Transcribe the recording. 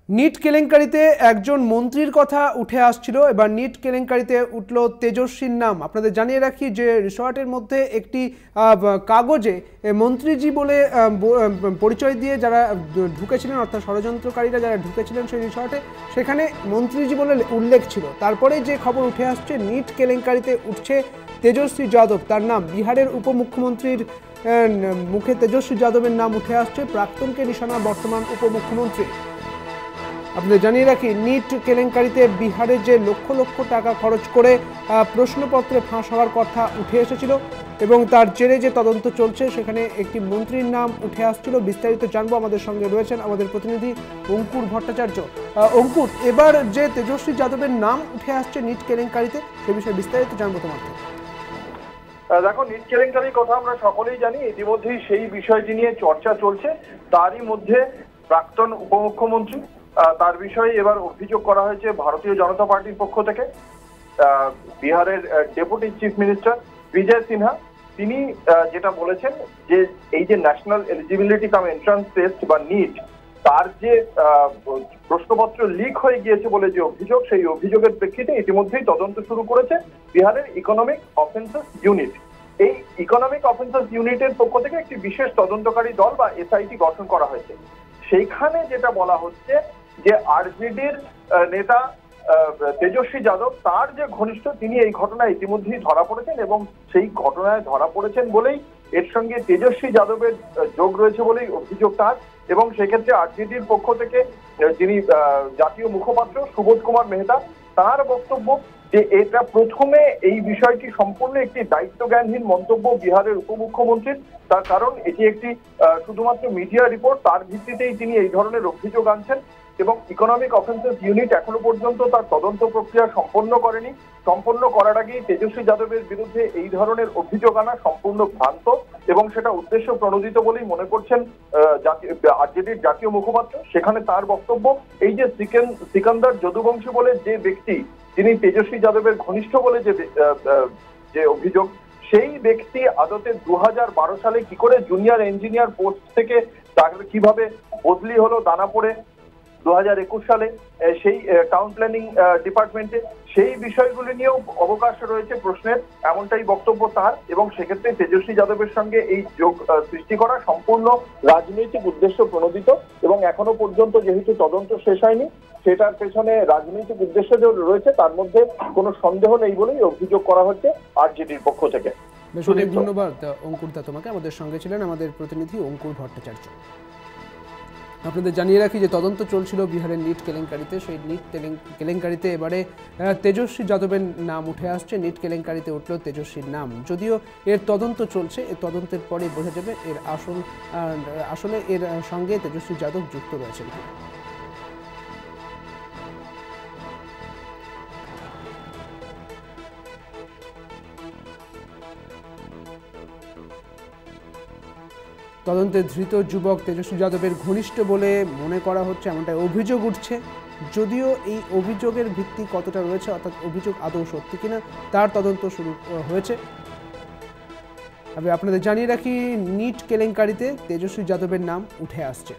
NEET কেলেঙ্কারিতে একজন মন্ত্রীর কথা উঠে আসছিল। এবার নিট কেলেঙ্কারিতে উঠল তেজস্বীর নাম। আপনাদের জানিয়ে রাখি যে রিসর্টের মধ্যে একটি কাগজে মন্ত্রীজি বলে পরিচয় দিয়ে যারা ঢুকেছিলেন, অর্থাৎ ষড়যন্ত্রকারীরা যারা ঢুকেছিলেন সেই রিসর্টে, সেখানে মন্ত্রীজি বলে উল্লেখ ছিল। তারপরে যে খবর উঠে আসছে, নিট কেলেঙ্কারিতে উঠছে তেজস্বী যাদব, তার নাম। বিহারের উপমুখ্যমন্ত্রীর মুখে তেজস্বী যাদবের নাম উঠে আসছে, প্রাক্তনকে নিশানা বর্তমান উপমুখ্যমন্ত্রী। আপনাদের জানিয়ে রাখি, নিট কেলেঙ্কারিতে বিহারে যে লক্ষ লক্ষ টাকা খরচ করে প্রশ্নপত্রে ফাঁস হওয়ার কথা উঠে এসেছিল এবং তার জেরে যে তদন্ত চলছে, সেখানে একটি মন্ত্রীর নাম উঠে আসছিল। বিস্তারিত জানবো, আমাদের সঙ্গে রয়েছেন আমাদের প্রতিনিধি অঙ্কুর ভট্টাচার্য। অঙ্কুর, এবার যে তেজস্বী যাদবের নাম উঠে আসছে নিট কেলেঙ্কারিতে, সে বিষয়ে বিস্তারিত জানবো তোমার থেকে। দেখো, নিট কেলেঙ্কারির কথা আমরা সকলেই জানি। ইতিমধ্যেই সেই বিষয়টি নিয়ে চর্চা চলছে। তারই মধ্যে প্রাক্তন উপমুখ্যমন্ত্রী, তার বিষয়ে এবার অভিযোগ করা হয়েছে ভারতীয় জনতা পার্টির পক্ষ থেকে। বিহারের ডেপুটি চিফ মিনিস্টার বিজয় সিনহা, তিনি যেটা বলেছেন যে এই যে ন্যাশনাল এলিজিবিলিটি কাম এন্ট্রান্স টেস্ট বা নিট, তার যে প্রশ্নপত্র লিক হয়ে গিয়েছে বলে যে অভিযোগ, সেই অভিযোগের প্রেক্ষিতে ইতিমধ্যেই তদন্ত শুরু করেছে বিহারের ইকোনমিক অফেন্সেস ইউনিট। এই ইকোনমিক অফেন্সেস ইউনিটের পক্ষ থেকে একটি বিশেষ তদন্তকারী দল বা এসআইটি গঠন করা হয়েছে। সেইখানে যেটা বলা হচ্ছে যে আরজেডির নেতা তেজস্বী যাদব, তার যে ঘনিষ্ঠ, তিনি এই ঘটনায় ইতিমধ্যেই ধরা পড়েছেন এবং সেই ঘটনায় ধরা পড়েছেন বলেই এর সঙ্গে তেজস্বী যাদবের যোগ রয়েছে বলেই অভিযোগ তার। এবং সেক্ষেত্রে আরজেডির পক্ষ থেকে যিনি জাতীয় মুখপাত্র সুবোধ কুমার মেহতা, তার বক্তব্য যে এটা প্রথমে এই বিষয়টি সম্পূর্ণ একটি দায়িত্বজ্ঞানহীন মন্তব্য বিহারের উপমুখ্যমন্ত্রীর। তার কারণ এটি একটি শুধুমাত্র মিডিয়া রিপোর্ট, তার ভিত্তিতেই তিনি এই ধরনের অভিযোগ আনছেন এবং ইকোনমিক অফেন্সেস ইউনিট এখনো পর্যন্ত তার তদন্ত প্রক্রিয়া সম্পন্ন করেনি। সম্পন্ন করার আগেই তেজস্বী যাদবের বিরুদ্ধে এই ধরনের অভিযোগ আনা সম্পূর্ণ ভ্রান্ত এবং সেটা উদ্দেশ্য প্রণোদিত বলেই মনে করছেন আরজেডির জাতীয় মুখপাত্র। সেখানে তার বক্তব্য, এই যে সিকান্দার যদুবংশী বলে যে ব্যক্তি, যিনি তেজস্বী যাদবের ঘনিষ্ঠ বলে যে অভিযোগ, সেই ব্যক্তি আদতে 2012 সালে কি করে জুনিয়র ইঞ্জিনিয়ার পোস্ট থেকে তার কিভাবে বদলি হলো দানাপুরে 2021 সালে সেই টাউন প্ল্যানিং ডিপার্টমেন্টে, সেই বিষয়গুলি নিয়েও অবকাশ রয়েছে প্রশ্নের, এমনটাই বক্তব্য তার। এবং সেক্ষেত্রে তেজস্বী যাদবের সঙ্গে এই যোগ সৃষ্টি করা সম্পূর্ণ রাজনৈতিক উদ্দেশ্য প্রণোদিত এবং এখনো পর্যন্ত যেহেতু তদন্ত শেষ হয়নি, সেটার পেছনে রাজনৈতিক উদ্দেশ্য যে রয়েছে তার মধ্যে কোনো সন্দেহ নেই বলেই অভিযোগ করা হচ্ছে আরজেডির পক্ষ থেকে। অনেক ধন্যবাদ অঙ্কুর দা তোমাকে। আমাদের সঙ্গে ছিলেন আমাদের প্রতিনিধি অঙ্কুর ভট্টাচার্য। আপনাদের জানিয়ে রাখি যে তদন্ত চলছিল বিহারের নিট কেলেঙ্কারিতে। সেই নিট কেলেঙ্কারিতে এবারে তেজস্বী যাদবের নাম উঠে আসছে। নিট কেলেঙ্কারিতে উঠল তেজস্বীর নাম। যদিও এর তদন্ত চলছে, এর তদন্তের পরে বোঝা যাবে এর আসলে এর সঙ্গে তেজস্বী যাদব যুক্ত রয়েছেন। তদন্তে ধৃত যুবক তেজস্বী যাদবের ঘনিষ্ঠ বলে মনে করা হচ্ছে, এমনটাই অভিযোগ উঠছে। যদিও এই অভিযোগের ভিত্তি কতটা রয়েছে, অর্থাৎ অভিযোগ আদৌ সত্যি কিনা, তার তদন্ত শুরু হয়েছে। তবে আপনাদের জানিয়ে রাখি, নিট কেলেঙ্কারিতে তেজস্বী যাদবের নাম উঠে আসছে।